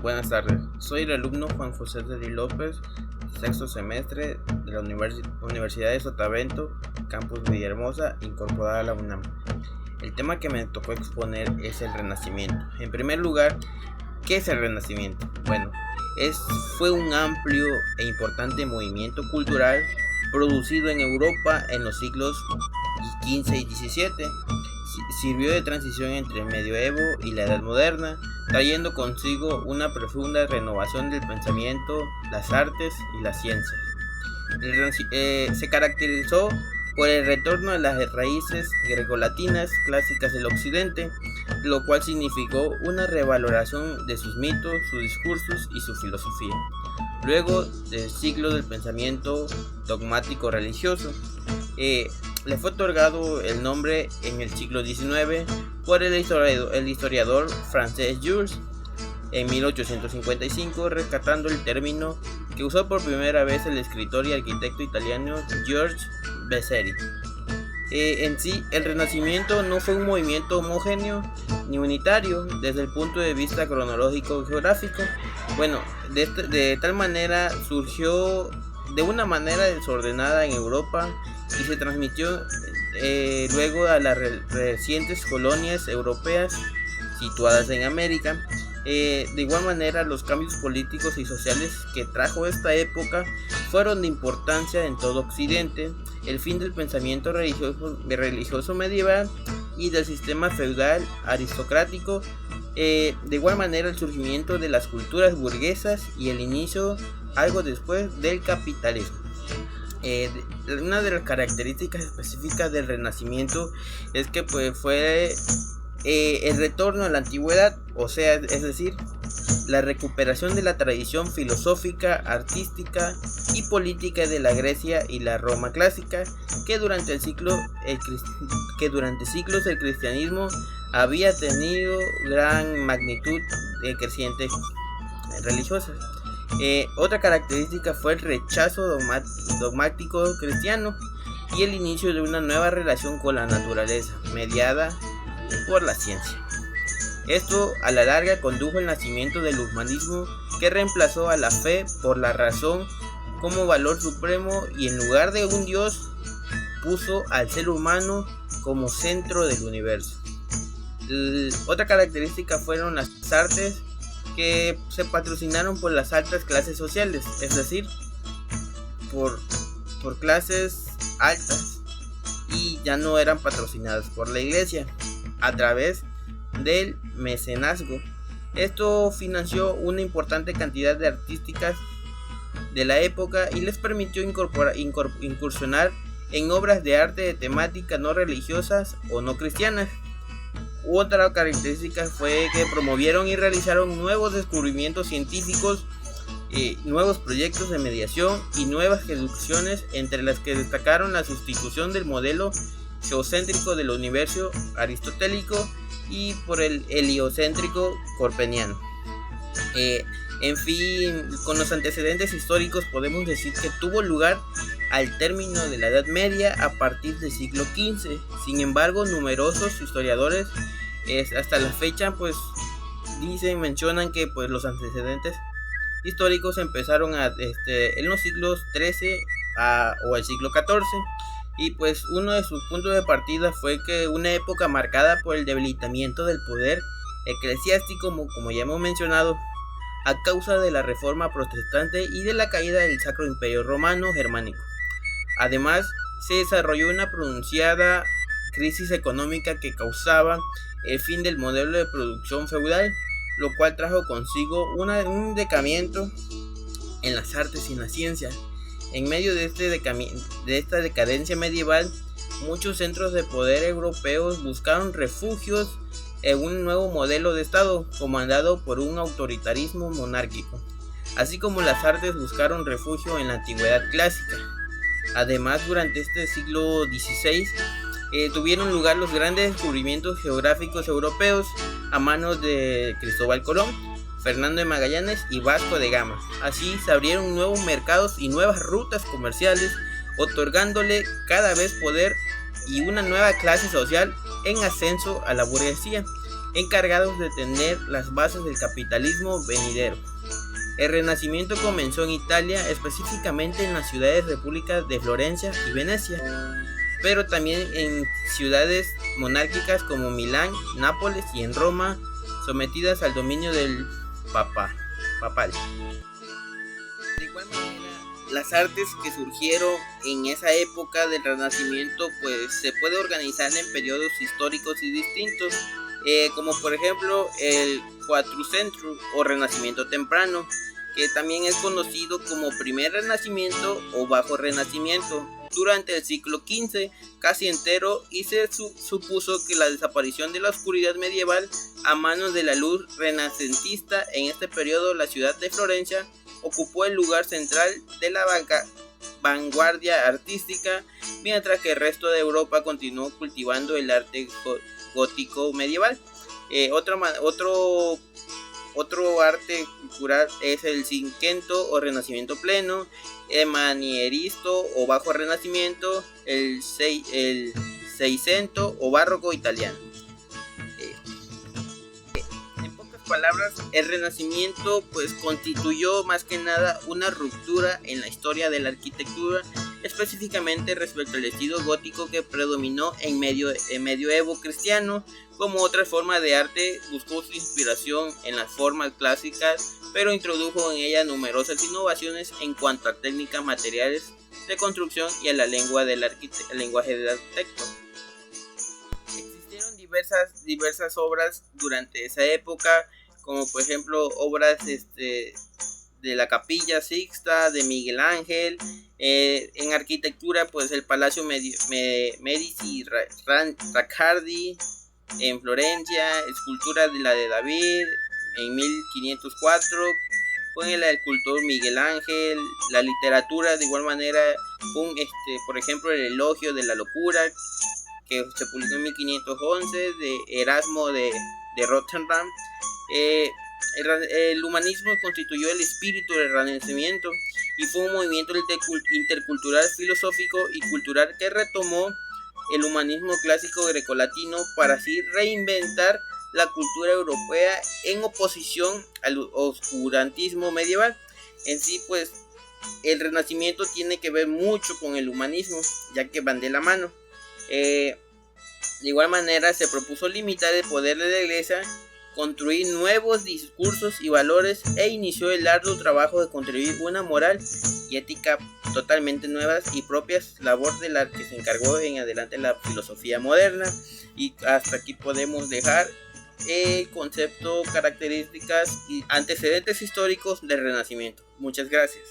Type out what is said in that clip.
Buenas tardes, soy el alumno Juan José de López, sexto semestre de la Universidad de Sotavento, Campus Villahermosa, incorporada a la UNAM. El tema que me tocó exponer es el Renacimiento. En primer lugar, ¿qué es el Renacimiento? Bueno, fue un amplio e importante movimiento cultural producido en Europa en los siglos XV y XVII. Sirvió de transición entre el medioevo y la Edad Moderna, trayendo consigo una profunda renovación del pensamiento, las artes y las ciencias. Se caracterizó por el retorno a las raíces grecolatinas clásicas del occidente, lo cual significó una revaloración de sus mitos, sus discursos y su filosofía. Luego del siglo del pensamiento dogmático religioso, le fue otorgado el nombre en el siglo XIX por el historiador francés Jules en 1855, rescatando el término que usó por primera vez el escritor y arquitecto italiano Giorgio Vasari. En sí, el Renacimiento no fue un movimiento homogéneo ni unitario desde el punto de vista cronológico y geográfico. Bueno, de tal manera surgió de una manera desordenada en Europa y se transmitió luego a las recientes colonias europeas situadas en América. De igual manera, los cambios políticos y sociales que trajo esta época fueron de importancia en todo Occidente. El fin del pensamiento religioso medieval y del sistema feudal aristocrático, de igual manera el surgimiento de las culturas burguesas y el inicio, algo después, del capitalismo. Una de las características específicas del Renacimiento es que fue el retorno a la antigüedad, es decir, la recuperación de la tradición filosófica, artística y política de la Grecia y la Roma clásica, que durante siglos el cristianismo había tenido gran magnitud creciente religiosa. Otra característica fue el rechazo dogmático cristiano y el inicio de una nueva relación con la naturaleza, mediada por la ciencia. Esto a la larga condujo al nacimiento del humanismo, que reemplazó a la fe por la razón como valor supremo y en lugar de un dios puso al ser humano como centro del universo. Otra característica fueron las artes, que se patrocinaron por las altas clases sociales, es decir, por clases altas, y ya no eran patrocinadas por la iglesia a través del mecenazgo. Esto financió una importante cantidad de artísticas de la época y les permitió incursionar en obras de arte de temática no religiosas o no cristianas. Otra característica fue que promovieron y realizaron nuevos descubrimientos científicos, nuevos proyectos de mediación y nuevas deducciones, entre las que destacaron la sustitución del modelo geocéntrico del universo aristotélico y por el heliocéntrico corpeniano. En fin, con los antecedentes históricos podemos decir que tuvo lugar al término de la Edad Media a partir del siglo XV. Sin embargo, numerosos historiadores hasta la fecha mencionan que los antecedentes históricos empezaron en los siglos XIII o el siglo XIV, y uno de sus puntos de partida fue que una época marcada por el debilitamiento del poder eclesiástico, como ya hemos mencionado, a causa de la reforma protestante y de la caída del Sacro Imperio Romano Germánico. Además, se desarrolló una pronunciada crisis económica que causaba el fin del modelo de producción feudal, lo cual trajo consigo un decaimiento en las artes y en la ciencia. En medio de esta decadencia medieval, muchos centros de poder europeos buscaron refugios en un nuevo modelo de Estado comandado por un autoritarismo monárquico, así como las artes buscaron refugio en la antigüedad clásica. Además, durante este siglo XVI tuvieron lugar los grandes descubrimientos geográficos europeos a manos de Cristóbal Colón, Fernando de Magallanes y Vasco de Gama. Así se abrieron nuevos mercados y nuevas rutas comerciales, otorgándole cada vez poder y una nueva clase social en ascenso a la burguesía. encargados de tener las bases del capitalismo venidero. El Renacimiento comenzó en Italia, específicamente en las ciudades repúblicas de Florencia y Venecia, pero también en ciudades monárquicas como Milán, Nápoles y en Roma, sometidas al dominio del papal. De igual manera, las artes que surgieron en esa época del Renacimiento pues se puede organizar en periodos históricos y distintos, como por ejemplo el Quattrocentro o Renacimiento temprano, que también es conocido como Primer Renacimiento o Bajo Renacimiento, durante el siglo XV casi entero, y se supuso que la desaparición de la oscuridad medieval a manos de la luz renacentista. En este periodo la ciudad de Florencia ocupó el lugar central de la vanguardia artística, mientras que el resto de Europa continuó cultivando el arte gótico medieval. Otro arte cultural es el Cinquecento o Renacimiento pleno, el Manierista o Bajo Renacimiento, el Seicento o Barroco italiano. En pocas palabras, el Renacimiento pues constituyó más que nada una ruptura en la historia de la arquitectura, específicamente respecto al estilo gótico que predominó en medioevo cristiano. Como otra forma de arte, buscó su inspiración en las formas clásicas, pero introdujo en ella numerosas innovaciones en cuanto a técnicas, materiales de construcción y a la lengua del lenguaje del arquitecto. Existieron diversas obras durante esa época, como por ejemplo obras de la Capilla Sixta de Miguel Ángel. En arquitectura pues el Palacio Medici Riccardi en Florencia, escultura de la de David en 1504 con el escultor Miguel Ángel. La literatura de igual manera con por ejemplo el Elogio de la Locura, que se publicó en 1511 de Erasmo de Rotterdam. El humanismo constituyó el espíritu del Renacimiento y fue un movimiento intercultural, filosófico y cultural que retomó el humanismo clásico grecolatino para así reinventar la cultura europea en oposición al oscurantismo medieval. En sí pues el Renacimiento tiene que ver mucho con el humanismo, ya que van de la mano. De igual manera se propuso limitar el poder de la Iglesia, construir nuevos discursos y valores e inició el arduo trabajo de construir una moral y ética totalmente nuevas y propias, labor de la que se encargó en adelante la filosofía moderna. Y hasta aquí podemos dejar el concepto, características y antecedentes históricos del Renacimiento. Muchas gracias.